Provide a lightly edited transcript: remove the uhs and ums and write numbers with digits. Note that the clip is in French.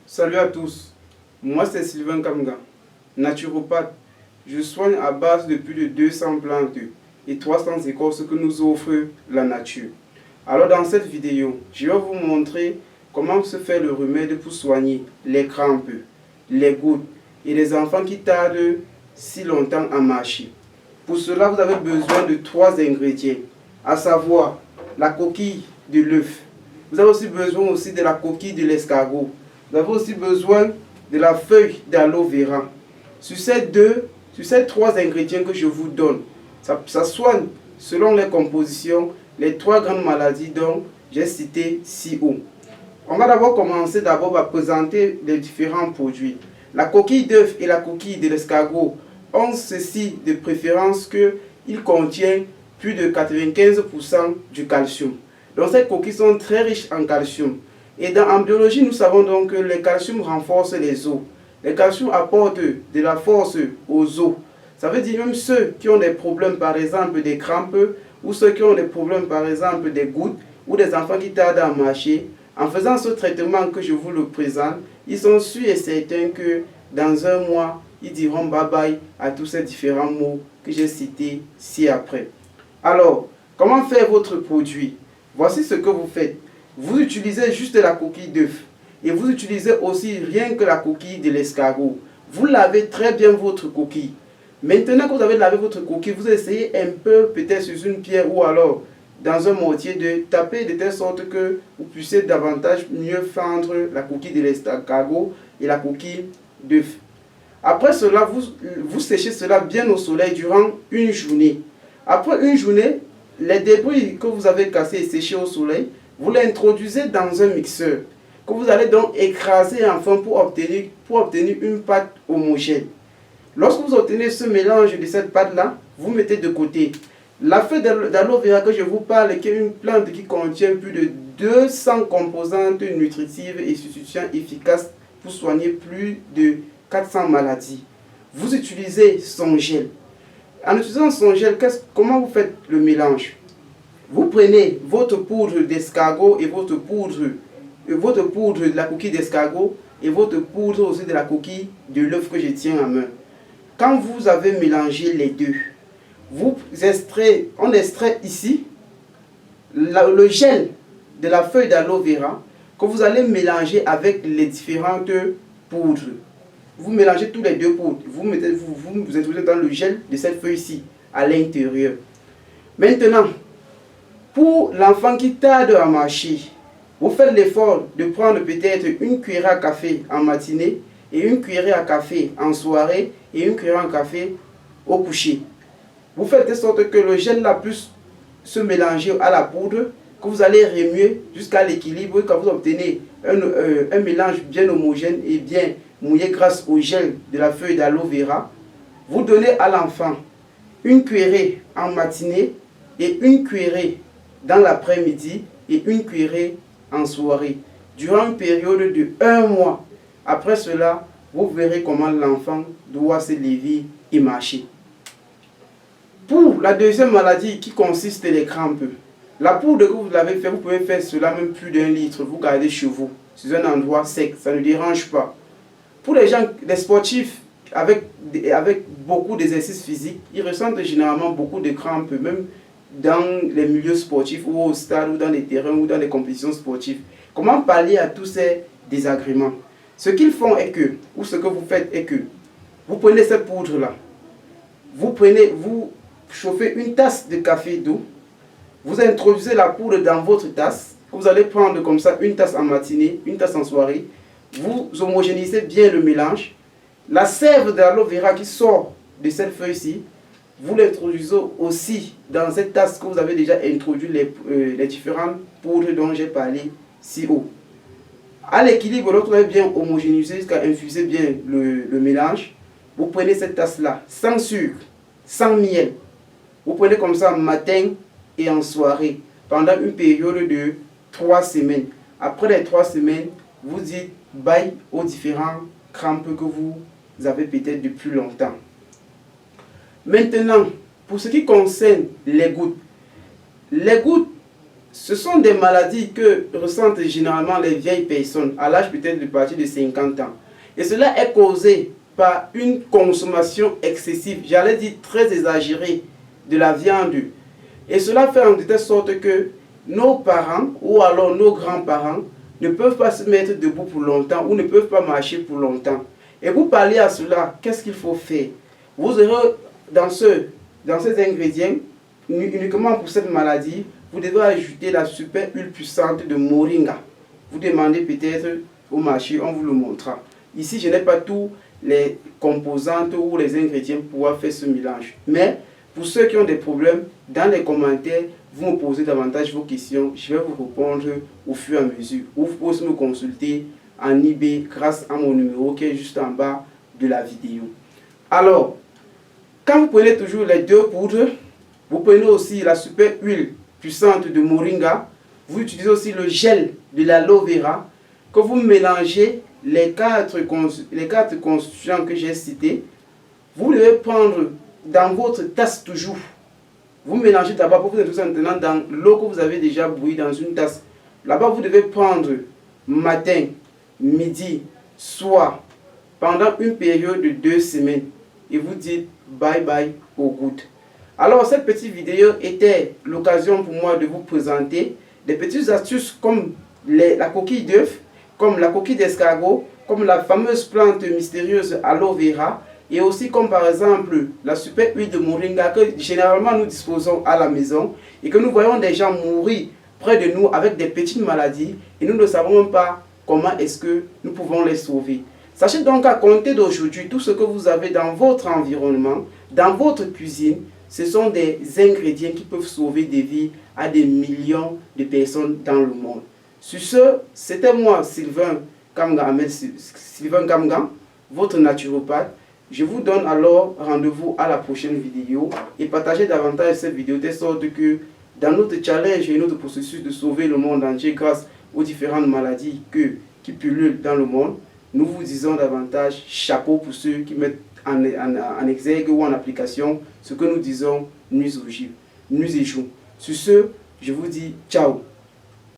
Salut à tous, moi c'est Sylvain Kamga, naturopathe. Je soigne à base de plus de 200 plantes et 300 écorces que nous offre la nature. Alors dans cette vidéo, je vais vous montrer comment se fait le remède pour soigner les crampes, les gouttes et les enfants qui tardent si longtemps à marcher. Pour cela, vous avez besoin de 3 ingrédients, à savoir la coquille de l'œuf. Vous avez aussi besoin de la coquille de l'escargot. Vous avez aussi besoin de la feuille d'aloe vera. Sur ces 3 ingrédients que je vous donne, ça soigne selon les compositions les 3 grandes maladies dont j'ai cité si haut. On va d'abord commencer par présenter les différents produits. La coquille d'œuf et la coquille de l'escargot ont ceci de préférence qu'ils contiennent plus de 95% du calcium. Donc ces coquilles sont très riches en calcium. Et en biologie, nous savons donc que le calcium renforce les os. Le calcium apporte de la force aux os. Ça veut dire même ceux qui ont des problèmes, par exemple des crampes, ou ceux qui ont des problèmes, par exemple des gouttes, ou des enfants qui tardent à marcher, en faisant ce traitement que je vous le présente, ils sont sûrs et certains que dans un mois, ils diront bye bye à tous ces différents mots que j'ai cités ci-après. Alors, comment faire votre produit? Voici ce que vous faites. Vous utilisez juste la coquille d'œuf et vous utilisez aussi rien que la coquille de l'escargot. Vous lavez très bien votre coquille. Maintenant que vous avez lavé votre coquille, vous essayez un peu, peut-être sur une pierre ou alors dans un mortier, de taper de telle sorte que vous puissiez davantage mieux fendre la coquille de l'escargot et la coquille d'œuf. Après cela, vous séchez cela bien au soleil durant une journée. Après une journée, les débris que vous avez cassés et séchés au soleil, vous les introduisez dans un mixeur que vous allez donc écraser enfin pour obtenir une pâte homogène. Lorsque vous obtenez ce mélange de cette pâte-là, vous mettez de côté. La feuille d'aloe vera que je vous parle, qui est une plante qui contient plus de 200 composantes nutritives et substituants efficaces pour soigner plus de 400 maladies. Vous utilisez son gel. En utilisant son gel, comment vous faites le mélange? Vous prenez votre poudre d'escargot et votre poudre de la coquille d'escargot et votre poudre aussi de la coquille de l'œuf que je tiens en main. Quand vous avez mélangé les deux, on extrait ici le gel de la feuille d'aloe vera que vous allez mélanger avec les différentes poudres. Vous mélangez tous les deux poudres, vous introduisez dans le gel de cette feuille-ci à l'intérieur. Maintenant, pour l'enfant qui tarde à marcher, vous faites l'effort de prendre peut-être une cuillère à café en matinée et une cuillère à café en soirée et une cuillère à café au coucher. Vous faites de sorte que le gel là puisse se mélanger à la poudre, que vous allez remuer jusqu'à l'équilibre. Quand vous obtenez un mélange bien homogène et bien mouillé grâce au gel de la feuille d'aloe vera, vous donnez à l'enfant une cuillerée en matinée et une cuillerée dans l'après-midi et une cuillerée en soirée, durant une période de 1 mois. Après cela, vous verrez comment l'enfant doit se lever et marcher. Pour la deuxième maladie qui consiste les crampes, la poudre que vous avez fait, vous pouvez faire cela même plus d'1 litre, vous gardez chez vous, sur un endroit sec, ça ne dérange pas. Pour les gens, les sportifs avec beaucoup d'exercices physiques, ils ressentent généralement beaucoup de crampes, même dans les milieux sportifs ou au stade ou dans les terrains ou dans les compétitions sportives. Comment pallier à tous ces désagréments? Ce qu'ils font est que, ou ce que vous faites est que, vous prenez cette poudre-là, vous chauffez une tasse de café d'eau, vous introduisez la poudre dans votre tasse, vous allez prendre comme ça une tasse en matinée, une tasse en soirée, vous homogénéisez bien le mélange, la sève d'aloe vera qui sort de cette feuille-ci, vous l'introduisez aussi dans cette tasse que vous avez déjà introduit les différentes poudres dont j'ai parlé si haut. À l'équilibre, lorsque vous avez bien homogénéisé jusqu'à infuser bien le mélange, vous prenez cette tasse-là, sans sucre, sans miel. Vous prenez comme ça matin et en soirée, pendant une période de 3 semaines. Après les 3 semaines, vous dites bye aux différents crampes que vous avez peut-être depuis longtemps. Maintenant, pour ce qui concerne les gouttes ce sont des maladies que ressentent généralement les vieilles personnes à l'âge peut-être de partir de 50 ans. Et cela est causé par une consommation excessive, j'allais dire très exagérée, de la viande. Et cela fait en telle sorte que nos parents ou alors nos grands-parents ne peuvent pas se mettre debout pour longtemps ou ne peuvent pas marcher pour longtemps. Et pour pallier à cela, qu'est-ce qu'il faut faire? Vous aurez dans ces ingrédients, uniquement pour cette maladie, vous devez ajouter la super huile puissante de moringa. Vous demandez peut-être au marché, on vous le montrera. Ici, je n'ai pas tous les composantes ou les ingrédients pour pouvoir faire ce mélange. Mais pour ceux qui ont des problèmes, dans les commentaires, vous me posez davantage vos questions. Je vais vous répondre au fur et à mesure. Ou vous pouvez me consulter en eBay grâce à mon numéro qui est juste en bas de la vidéo. Alors, quand vous prenez toujours les deux poudres, vous prenez aussi la super huile puissante de moringa. Vous utilisez aussi le gel de l'aloe vera que vous mélangez les quatre constituants que j'ai cités. Vous devez prendre dans votre tasse toujours. Vous mélangez d'abord pour que vous êtes maintenant dans l'eau que vous avez déjà bouillie dans une tasse. Là-bas, vous devez prendre matin, midi, soir, pendant une période de 2 semaines. Et vous dites bye bye aux gouttes. Alors, cette petite vidéo était l'occasion pour moi de vous présenter des petites astuces comme la coquille d'œuf, comme la coquille d'escargot, comme la fameuse plante mystérieuse aloe vera, et aussi comme par exemple la super huile de moringa que généralement nous disposons à la maison et que nous voyons des gens mourir près de nous avec des petites maladies et nous ne savons même pas comment est-ce que nous pouvons les sauver. Sachez donc qu'à compter d'aujourd'hui, tout ce que vous avez dans votre environnement, dans votre cuisine, ce sont des ingrédients qui peuvent sauver des vies à des millions de personnes dans le monde. Sur ce, c'était moi, Sylvain Kamgan, votre naturopathe. Je vous donne alors rendez-vous à la prochaine vidéo et partagez davantage cette vidéo de sorte que dans notre challenge et notre processus de sauver le monde entier grâce aux différentes maladies qui pullulent dans le monde, nous vous disons davantage chapeau pour ceux qui mettent en exergue ou en application ce que nous disons nuit et jour. Sur ce, je vous dis ciao.